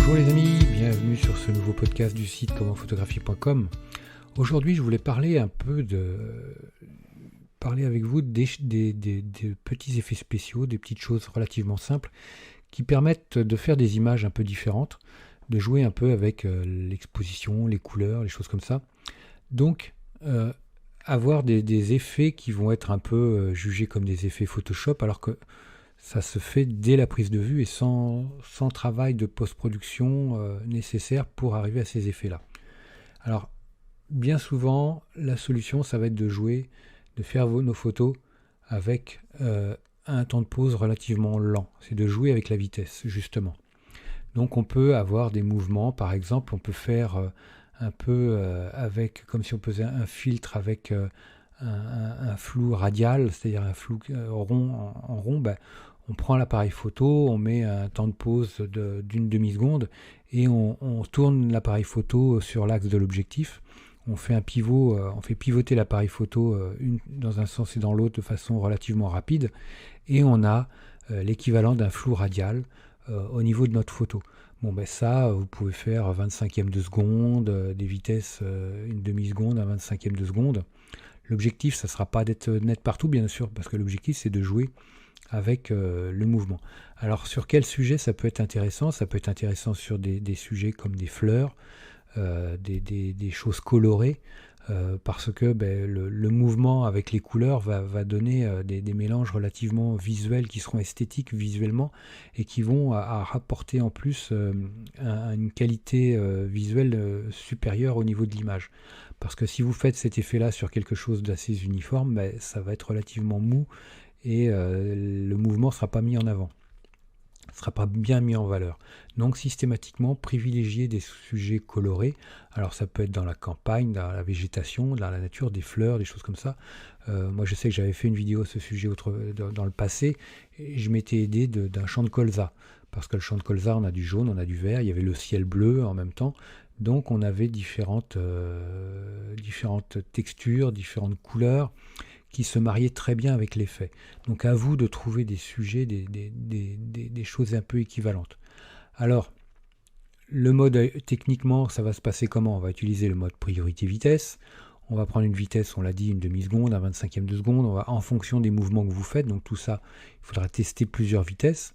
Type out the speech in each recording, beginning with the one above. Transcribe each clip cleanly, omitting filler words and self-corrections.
Bonjour les amis, bienvenue sur ce nouveau podcast du site commentphotographie.com. Aujourd'hui, je voulais parler avec vous des petits effets spéciaux, des petites choses relativement simples qui permettent de faire des images un peu différentes, de jouer un peu avec l'exposition, les couleurs, les choses comme ça. Donc, avoir des effets qui vont être un peu jugés comme des effets Photoshop, alors que ça se fait dès la prise de vue et sans travail de post-production nécessaire pour arriver à ces effets-là. Alors, bien souvent, la solution, ça va être de faire nos photos avec un temps de pause relativement lent. C'est de jouer avec la vitesse, justement. Donc, on peut avoir des mouvements, par exemple, on peut faire un peu avec, comme si on faisait un filtre avec un flou radial, c'est-à-dire un flou rond en rond. On prend l'appareil photo, on met un temps de pause d'une demi-seconde et on tourne l'appareil photo sur l'axe de l'objectif. On fait un pivot, on fait pivoter l'appareil photo dans un sens et dans l'autre de façon relativement rapide et on a l'équivalent d'un flou radial au niveau de notre photo. Ça, vous pouvez faire 25e de seconde, des vitesses une demi-seconde, un 25e de seconde. L'objectif, ça ne sera pas d'être net partout, bien sûr, parce que l'objectif, c'est de jouer avec le mouvement. Alors, sur quel sujet ça peut être intéressant ? Ça peut être intéressant sur des sujets comme des fleurs, des choses colorées, parce que le mouvement avec les couleurs va donner des mélanges relativement visuels qui seront esthétiques visuellement et qui vont à rapporter en plus une qualité visuelle supérieure au niveau de l'image. Parce que si vous faites cet effet-là sur quelque chose d'assez uniforme, ça va être relativement mou et le mouvement ne sera pas mis en avant. Ne sera pas bien mis en valeur. Donc systématiquement, privilégier des sujets colorés. Alors ça peut être dans la campagne, dans la végétation, dans la nature, des fleurs, des choses comme ça. Moi je sais que j'avais fait une vidéo à ce sujet dans le passé et je m'étais aidé d'un champ de colza. Parce que le champ de colza, on a du jaune, on a du vert, il y avait le ciel bleu en même temps. Donc on avait différentes textures, différentes couleurs qui se mariaient très bien avec l'effet. Donc à vous de trouver des sujets, des choses un peu équivalentes. Alors, le mode, techniquement, ça va se passer comment ? On va utiliser le mode priorité-vitesse. On va prendre une vitesse, on l'a dit, une demi-seconde, un 25e de seconde. On va, en fonction des mouvements que vous faites, donc tout ça, il faudra tester plusieurs vitesses.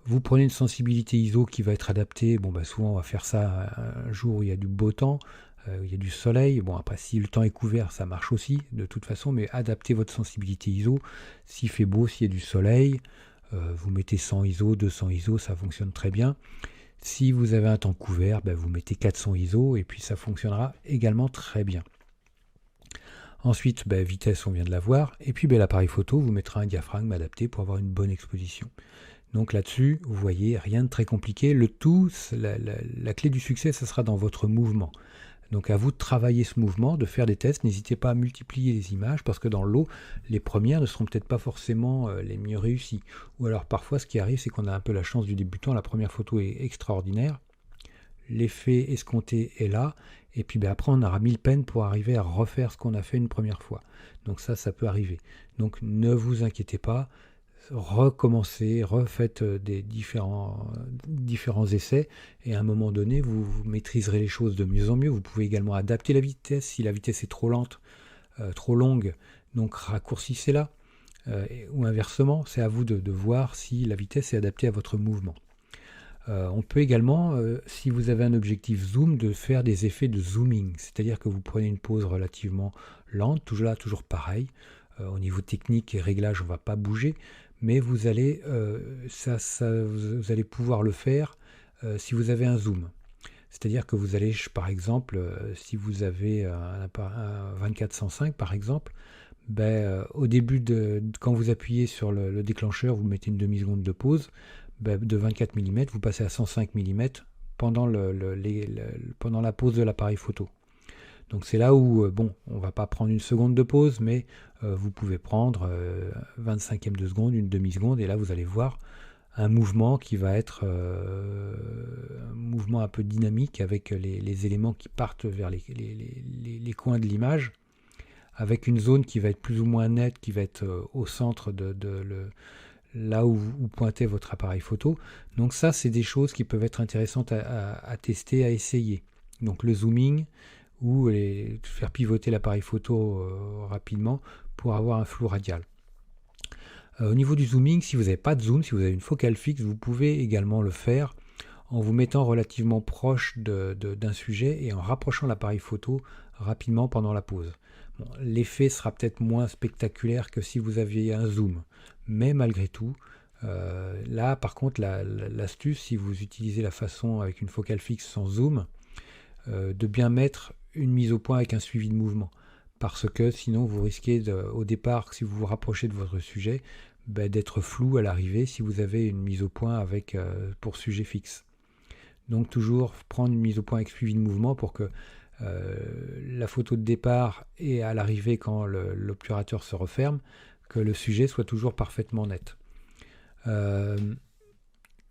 Vous prenez une sensibilité ISO qui va être adaptée. Souvent, on va faire ça un jour où il y a du beau temps, où il y a du soleil. Après, si le temps est couvert, ça marche aussi, de toute façon, mais adaptez votre sensibilité ISO. S'il fait beau, s'il y a du soleil, vous mettez 100 ISO, 200 ISO, ça fonctionne très bien. Si vous avez un temps couvert, vous mettez 400 ISO, et puis ça fonctionnera également très bien. Ensuite, vitesse, on vient de la voir. Et puis, l'appareil photo vous mettra un diaphragme adapté pour avoir une bonne exposition. Donc là-dessus, vous voyez, rien de très compliqué. Le tout, la clé du succès, ça sera dans votre mouvement. Donc à vous de travailler ce mouvement, de faire des tests. N'hésitez pas à multiplier les images parce que dans l'eau, les premières ne seront peut-être pas forcément les mieux réussies. Ou alors parfois, ce qui arrive, c'est qu'on a un peu la chance du débutant. La première photo est extraordinaire. L'effet escompté est là. Et puis après, on aura 1000 peines pour arriver à refaire ce qu'on a fait une première fois. Donc ça peut arriver. Donc ne vous inquiétez pas. Recommencez, refaites des différents essais et à un moment donné vous maîtriserez les choses de mieux en mieux. Vous pouvez également adapter la vitesse si la vitesse est trop lente, trop longue, donc raccourcissez-la ou inversement, c'est à vous de voir si la vitesse est adaptée à votre mouvement. On peut également, si vous avez un objectif zoom, de faire des effets de zooming, c'est-à-dire que vous prenez une pose relativement lente, toujours pareil. Au niveau technique et réglage, on ne va pas bouger, mais vous allez, vous allez pouvoir le faire si vous avez un zoom. C'est-à-dire que vous allez, par exemple, si vous avez un 24-105 par exemple, au début, quand vous appuyez sur le déclencheur, vous mettez une demi-seconde de pause, de 24 mm, vous passez à 105 mm pendant la pause de l'appareil photo. Donc c'est là où, on va pas prendre une seconde de pause, mais vous pouvez prendre 25e de seconde, une demi-seconde, et là vous allez voir un mouvement qui va être un mouvement un peu dynamique avec les éléments qui partent vers les coins de l'image, avec une zone qui va être plus ou moins nette, qui va être au centre là où pointait votre appareil photo. Donc ça, c'est des choses qui peuvent être intéressantes à tester, à essayer. Donc le zooming ou faire pivoter l'appareil photo rapidement pour avoir un flou radial. Au niveau du zooming, si vous n'avez pas de zoom, si vous avez une focale fixe, vous pouvez également le faire en vous mettant relativement proche d'un sujet et en rapprochant l'appareil photo rapidement pendant la pause. Bon, l'effet sera peut-être moins spectaculaire que si vous aviez un zoom, mais malgré tout, là par contre l'astuce, si vous utilisez la façon avec une focale fixe sans zoom, de bien mettre une mise au point avec un suivi de mouvement, parce que sinon vous risquez au départ, si vous vous rapprochez de votre sujet, d'être flou à l'arrivée si vous avez une mise au point avec pour sujet fixe. Donc toujours prendre une mise au point avec suivi de mouvement pour que la photo de départ et à l'arrivée quand l'obturateur se referme, que le sujet soit toujours parfaitement net.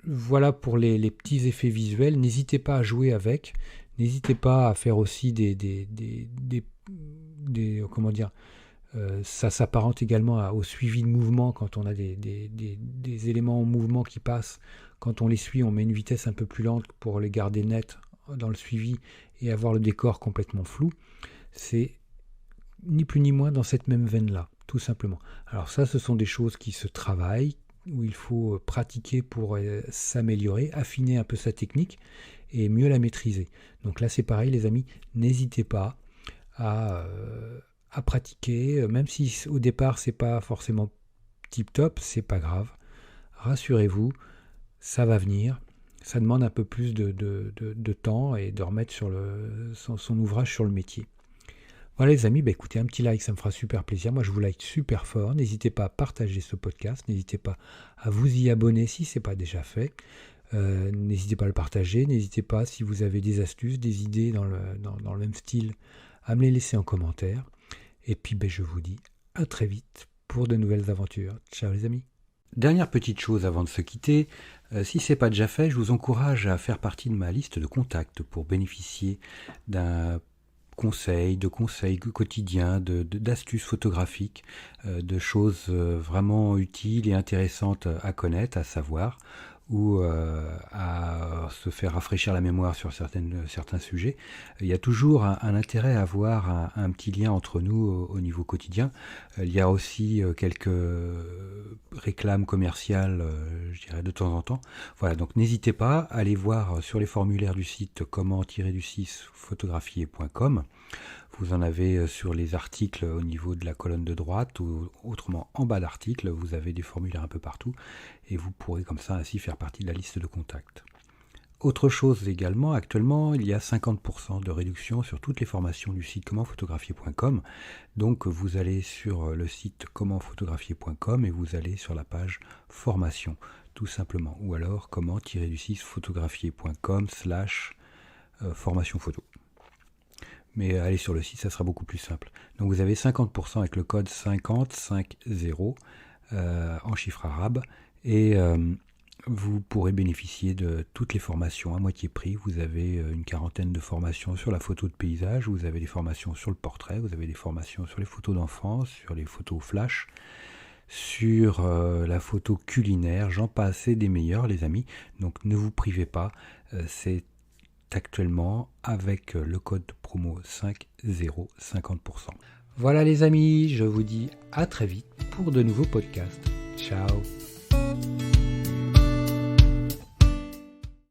Voilà pour les petits effets visuels. N'hésitez pas à jouer avec. N'hésitez pas à faire aussi comment dire, ça s'apparente également au suivi de mouvement quand on a des éléments en mouvement qui passent. Quand on les suit, on met une vitesse un peu plus lente pour les garder nets dans le suivi et avoir le décor complètement flou. C'est ni plus ni moins dans cette même veine-là, tout simplement. Alors ça, ce sont des choses qui se travaillent, où il faut pratiquer pour s'améliorer, affiner un peu sa technique et mieux la maîtriser. Donc là, c'est pareil, les amis, n'hésitez pas à pratiquer, même si au départ, c'est pas forcément tip-top, c'est pas grave. Rassurez-vous, ça va venir. Ça demande un peu plus de temps et de remettre son ouvrage sur le métier. Voilà les amis, écoutez, un petit like, ça me fera super plaisir. Moi, je vous like super fort. N'hésitez pas à partager ce podcast. N'hésitez pas à vous y abonner si ce n'est pas déjà fait. N'hésitez pas à le partager. N'hésitez pas, si vous avez des astuces, des idées dans le même style, à me les laisser en commentaire. Et puis, je vous dis à très vite pour de nouvelles aventures. Ciao les amis. Dernière petite chose avant de se quitter, si ce n'est pas déjà fait, je vous encourage à faire partie de ma liste de contacts pour bénéficier de conseils quotidiens, d'astuces photographiques, de choses vraiment utiles et intéressantes à connaître, à savoir, ou à se faire rafraîchir la mémoire sur certains sujets. Il y a toujours un intérêt à avoir un petit lien entre nous au niveau quotidien. Il y a aussi quelques réclames commerciales, je dirais, de temps en temps. Voilà, donc n'hésitez pas à aller voir sur les formulaires du site comment-photographier.com. Vous en avez sur les articles au niveau de la colonne de droite ou autrement en bas d'article, vous avez des formulaires un peu partout et vous pourrez comme ça ainsi faire partie de la liste de contacts. Autre chose également, actuellement il y a 50% de réduction sur toutes les formations du site commentphotographier.com. Donc vous allez sur le site commentphotographier.com et vous allez sur la page formation tout simplement, ou alors comment-photographier.com/formation photo. Mais allez sur le site, ça sera beaucoup plus simple. Donc vous avez 50% avec le code 5050 en chiffre arabe et vous pourrez bénéficier de toutes les formations à moitié prix. Vous avez une quarantaine de formations sur la photo de paysage, vous avez des formations sur le portrait, vous avez des formations sur les photos d'enfance, sur les photos flash, sur la photo culinaire, j'en passe et des meilleurs les amis. Donc ne vous privez pas, c'est actuellement avec le code promo 50 50%. Voilà les amis, je vous dis à très vite pour de nouveaux podcasts. Ciao.